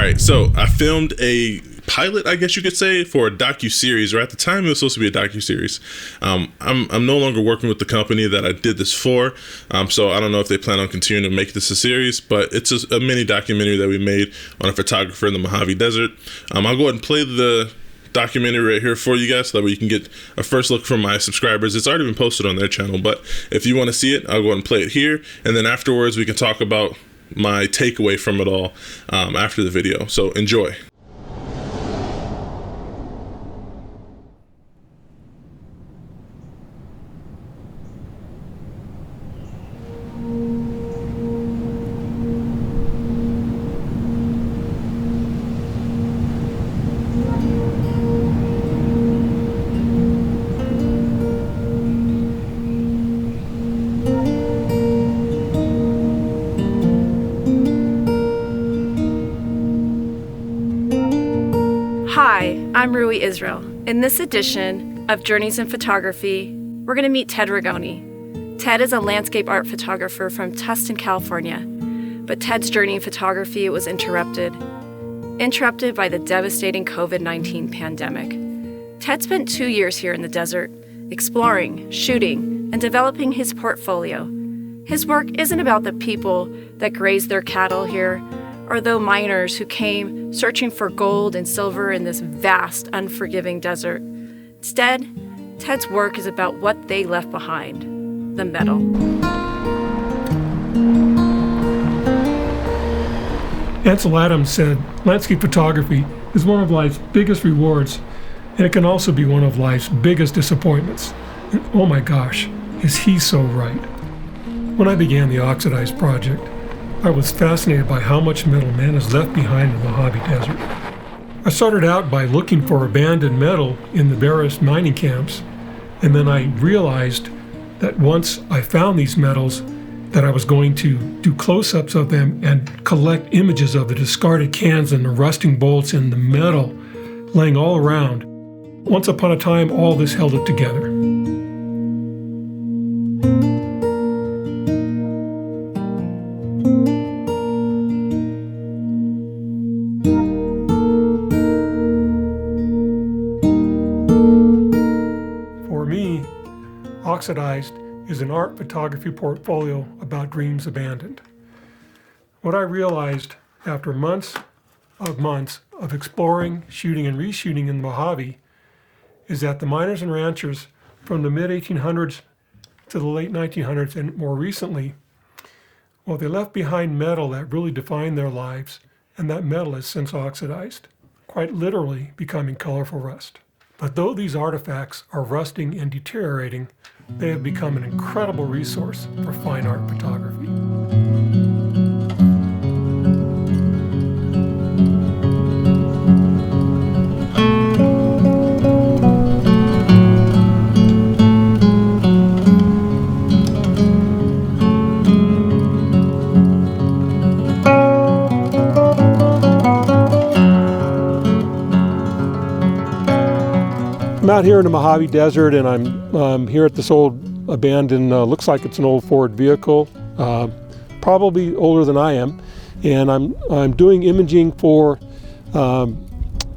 right, so I filmed a pilot, I guess you could say, for a docu-series, or at the time it was supposed to be a docu-series. I'm no longer working with the company that I did this for, so I don't know if they plan on continuing to make this a series, but it's a mini documentary that we made on a photographer in the Mojave Desert. I'll go ahead and play the documentary right here for you guys so that way you can get a first look from my subscribers. It's already been posted on their channel, but if you want to see it, I'll go ahead and play it here, and then afterwards we can talk about my takeaway from it all after the video. So enjoy. Hi, I'm Rui Israel. In this edition of Journeys in Photography, we're going to meet Ted Rigoni. Ted is a landscape art photographer from Tustin, California, but Ted's journey in photography was interrupted by the devastating COVID-19 pandemic. Ted spent 2 years here in the desert, exploring, shooting, and developing his portfolio. His work isn't about the people that graze their cattle here, or the miners who came searching for gold and silver in this vast, unforgiving desert. Instead, Ted's work is about what they left behind, the metal. Ansel Adams said, landscape photography is one of life's biggest rewards, and it can also be one of life's biggest disappointments. And oh my gosh, is he so right. When I began the Oxidized project, I was fascinated by how much metal man is left behind in the Mojave Desert. I started out by looking for abandoned metal in the various mining camps, and then I realized that once I found these metals, that I was going to do close-ups of them and collect images of the discarded cans and the rusting bolts and the metal laying all around. Once upon a time, all this held it together. Oxidized is an art photography portfolio about dreams abandoned. What I realized after months of exploring, shooting, and reshooting in the Mojave is that the miners and ranchers from the mid-1800s to the late 1900s and more recently, well, they left behind metal that really defined their lives, and that metal has since oxidized, quite literally becoming colorful rust. But though these artifacts are rusting and deteriorating, they have become an incredible resource for fine art photography. I'm out here in the Mojave Desert, and I'm here at this old abandoned, looks like it's an old Ford vehicle, probably older than I am, and I'm doing imaging for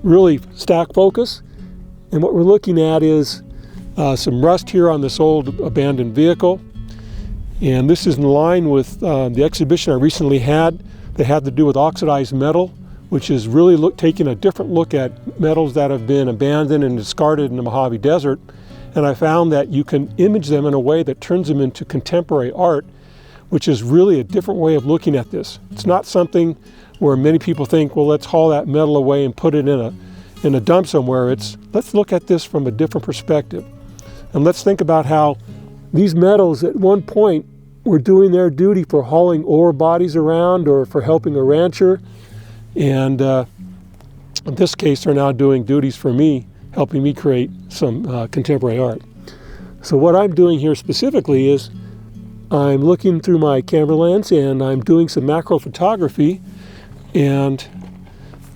really stack focus, and what we're looking at is some rust here on this old abandoned vehicle, and this is in line with the exhibition I recently had that had to do with oxidized metal, which is really taking a different look at metals that have been abandoned and discarded in the Mojave Desert. And I found that you can image them in a way that turns them into contemporary art, which is really a different way of looking at this. It's not something where many people think, well, let's haul that metal away and put it in a dump somewhere. It's, let's look at this from a different perspective. And let's think about how these metals at one point were doing their duty for hauling ore bodies around or for helping a rancher. And in this case, they're now doing duties for me, helping me create some contemporary art. So what I'm doing here specifically is I'm looking through my camera lens and I'm doing some macro photography, and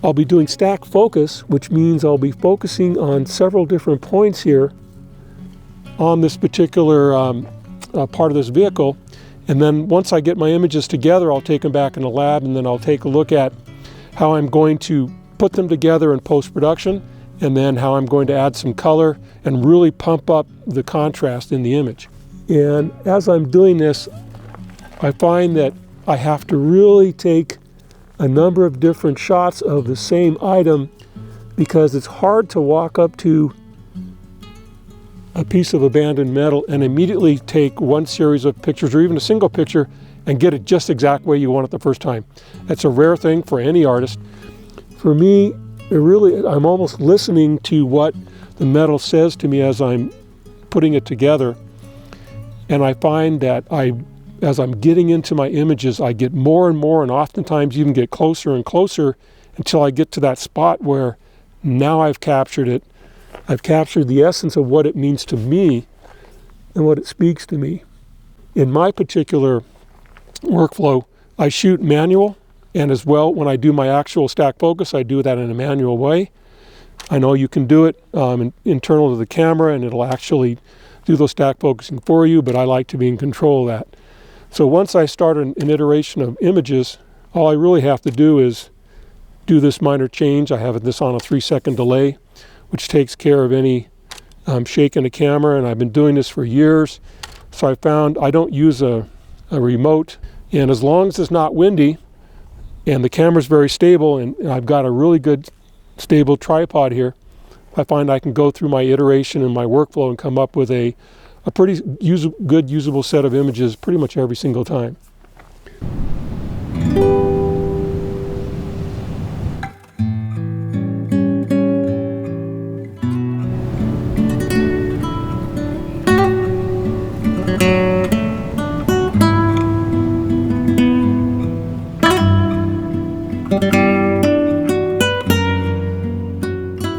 I'll be doing stack focus, which means I'll be focusing on several different points here on this particular part of this vehicle. And then once I get my images together, I'll take them back in the lab, and then I'll take a look at how I'm going to put them together in post-production, and then how I'm going to add some color and really pump up the contrast in the image. And as I'm doing this, I find that I have to really take a number of different shots of the same item, because it's hard to walk up to a piece of abandoned metal and immediately take one series of pictures or even a single picture and get it just the exact way you want it the first time. That's a rare thing for any artist. For me, I'm almost listening to what the metal says to me as I'm putting it together. And I find that as I'm getting into my images, I get more and more, and oftentimes even get closer and closer until I get to that spot where now I've captured it. I've captured the essence of what it means to me and what it speaks to me. In my particular workflow, I shoot manual, and as well, when I do my actual stack focus, I do that in a manual way. I know you can do it internal to the camera, and it'll actually do those stack focusing for you, but I like to be in control of that. So once I start an iteration of images, all I really have to do is do this minor change. I have this on a 3-second delay, which takes care of any shaking the camera, and I've been doing this for years. So I found I don't use a remote, and as long as it's not windy and the camera's very stable, and I've got a really good stable tripod here, I find I can go through my iteration and my workflow and come up with a pretty good usable set of images pretty much every single time.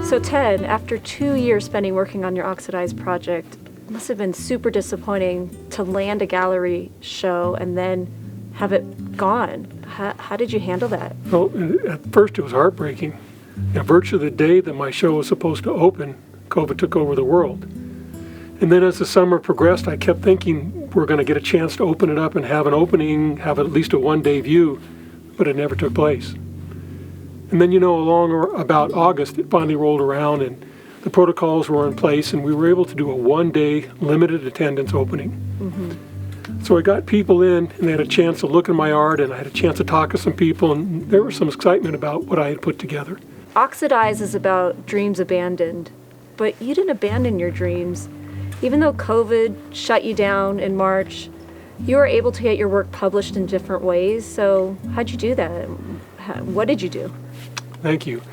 So Ted, after 2 years spending working on your Oxidized project, it must have been super disappointing to land a gallery show and then have it gone. How did you handle that? Well, at first it was heartbreaking. Virtually the day that my show was supposed to open, COVID took over the world. And then as the summer progressed, I kept thinking we're going to get a chance to open it up and have an opening, have at least a one-day view, but it never took place. And then, along about August, it finally rolled around and the protocols were in place, and we were able to do a one-day limited attendance opening. Mm-hmm. So I got people in, and they had a chance to look at my art, and I had a chance to talk to some people, and there was some excitement about what I had put together. Oxidized is about dreams abandoned, but you didn't abandon your dreams. Even though COVID shut you down in March, you were able to get your work published in different ways. So how'd you do that? What did you do? Thank you.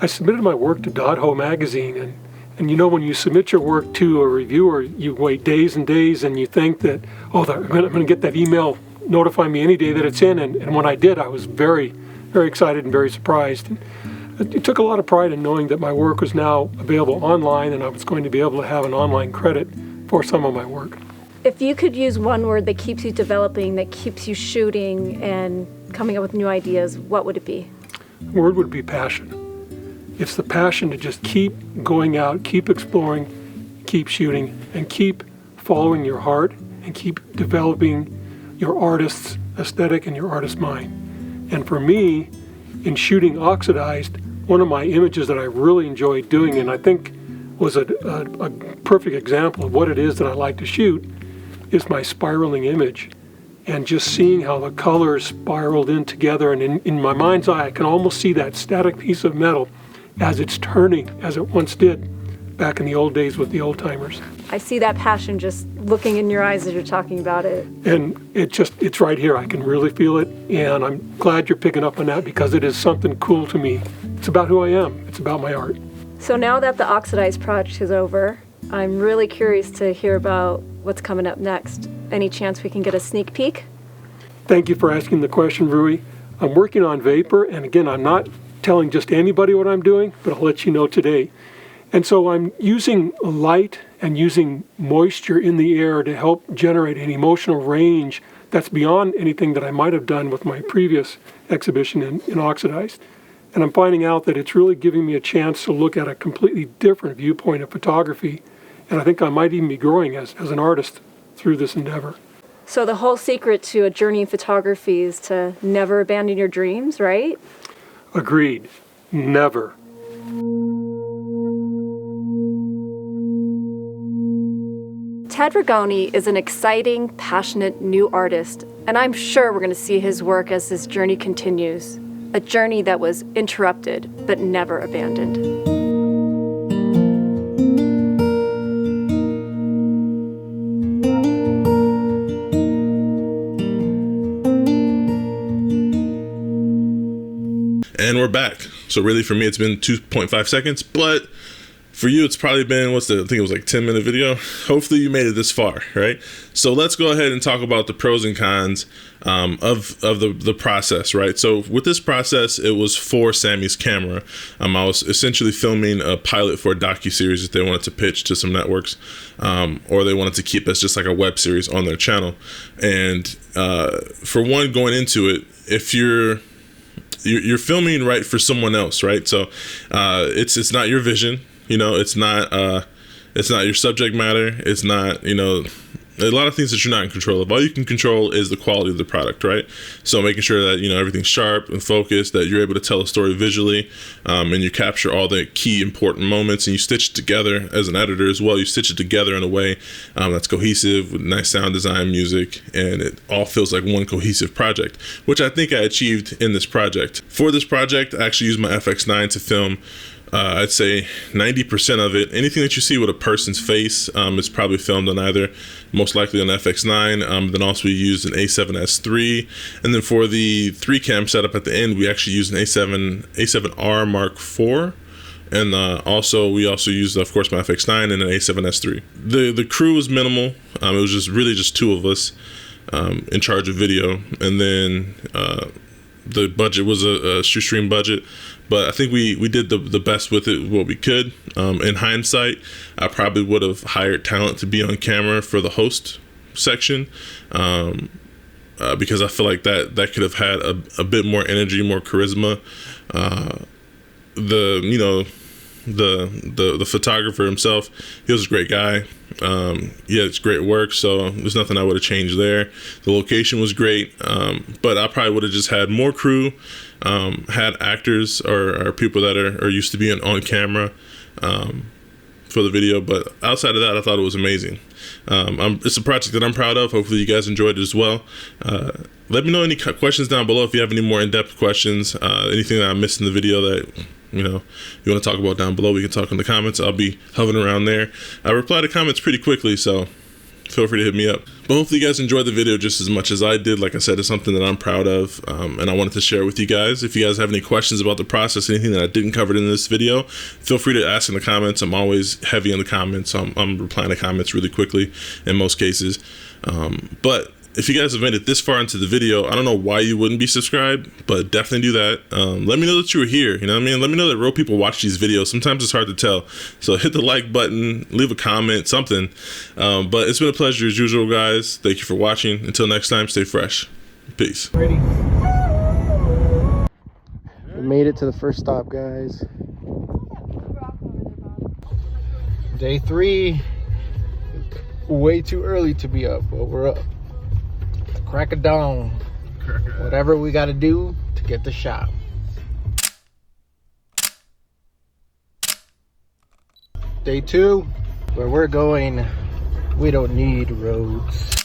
I submitted my work to Dot-Ho magazine, and when you submit your work to a reviewer, you wait days and days, and you think that, I'm going to get that email notifying me any day that it's in, and when I did, I was very, very excited and very surprised. And it took a lot of pride in knowing that my work was now available online, and I was going to be able to have an online credit for some of my work. If you could use one word that keeps you developing, that keeps you shooting and coming up with new ideas, what would it be? The word would be passion. It's the passion to just keep going out, keep exploring, keep shooting, and keep following your heart, and keep developing your artist's aesthetic and your artist's mind. And for me, in shooting Oxidized, one of my images that I really enjoyed doing, and I think was a perfect example of what it is that I like to shoot, is my spiraling image. And just seeing how the colors spiraled in together, and in my mind's eye, I can almost see that static piece of metal as it's turning, as it once did back in the old days with the old timers. I see that passion just looking in your eyes as you're talking about it. And it's right here. I can really feel it, and I'm glad you're picking up on that, because it is something cool to me. It's about who I am. It's about my art. So now that the Oxidized project is over, I'm really curious to hear about what's coming up next. Any chance we can get a sneak peek? Thank you for asking the question, Rui. I'm working on Vapor, and again, I'm not telling just anybody what I'm doing, but I'll let you know today. And so I'm using light and using moisture in the air to help generate an emotional range that's beyond anything that I might have done with my previous exhibition in Oxidized. And I'm finding out that it's really giving me a chance to look at a completely different viewpoint of photography, and I think I might even be growing as an artist through this endeavor. So the whole secret to a journey in photography is to never abandon your dreams, right? Agreed. Never. Ted Rigoni is an exciting, passionate new artist, and I'm sure we're going to see his work as his journey continues. A journey that was interrupted, but never abandoned. And we're back. So really for me, it's been 2.5 seconds, but for you, it's probably been, I think it was like 10-minute video. Hopefully you made it this far, right? So let's go ahead and talk about the pros and cons of the process, right? So with this process, it was for Sammy's camera. I was essentially filming a pilot for a docuseries that they wanted to pitch to some networks, or they wanted to keep as just like a web series on their channel. And for one, going into it, if you're filming right for someone else, right? So it's not your vision. You know, it's not your subject matter. It's not, you know, a lot of things that you're not in control of. All you can control is the quality of the product, right? So making sure that, you know, everything's sharp and focused, that you're able to tell a story visually, and you capture all the key important moments, and you stitch it together as an editor as well. You stitch it together in a way that's cohesive with nice sound design, music, and it all feels like one cohesive project, which I think I achieved in this project. For this project, I actually used my FX9 to film I'd say 90% of it. Anything that you see with a person's face is probably filmed on either, most likely on FX9. Then also we used an A7S III, and then for the 3-cam setup at the end, we actually used an A7R Mark IV. And we also used, of course, my FX9 and an A7S III. The crew was minimal. It was just two of us in charge of video, and then the budget was a shoestring budget. But I think we did the best with it, what we could. In hindsight, I probably would have hired talent to be on camera for the host section, because I feel like that could have had a bit more energy, more charisma. The photographer himself, he was a great guy. Yeah, it's great work, so there's nothing I would have changed there. The location was great, but I probably would have just had more crew, had actors or people that are used to being on camera for the video. But outside of that, I thought it was amazing. It's a project that I'm proud of. Hopefully you guys enjoyed it as well. Let me know any questions down below if you have any more in-depth questions, anything that I missed in the video that you want to talk about down below. We can talk in the comments. I'll be hovering around there. I reply to comments pretty quickly, so feel free to hit me up. But hopefully you guys enjoyed the video just as much as I did. Like I said, it's something that I'm proud of, and I wanted to share with you guys. If you guys have any questions about the process, anything that I didn't cover in this video, feel free to ask in the comments. I'm always heavy in the comments, so I'm replying to comments really quickly in most cases. But if you guys have made it this far into the video, I don't know why you wouldn't be subscribed, but definitely do that. Let me know that you were here. You know what I mean? Let me know that real people watch these videos. Sometimes it's hard to tell. So hit the like button, leave a comment, something. But it's been a pleasure as usual, guys. Thank you for watching. Until next time, stay fresh. Peace. Ready? We made it to the first stop, guys. Day 3. Way too early to be up, but we're up. Crack of dawn. Whatever we got to do to get the shot. Day 2, where we're going, we don't need roads.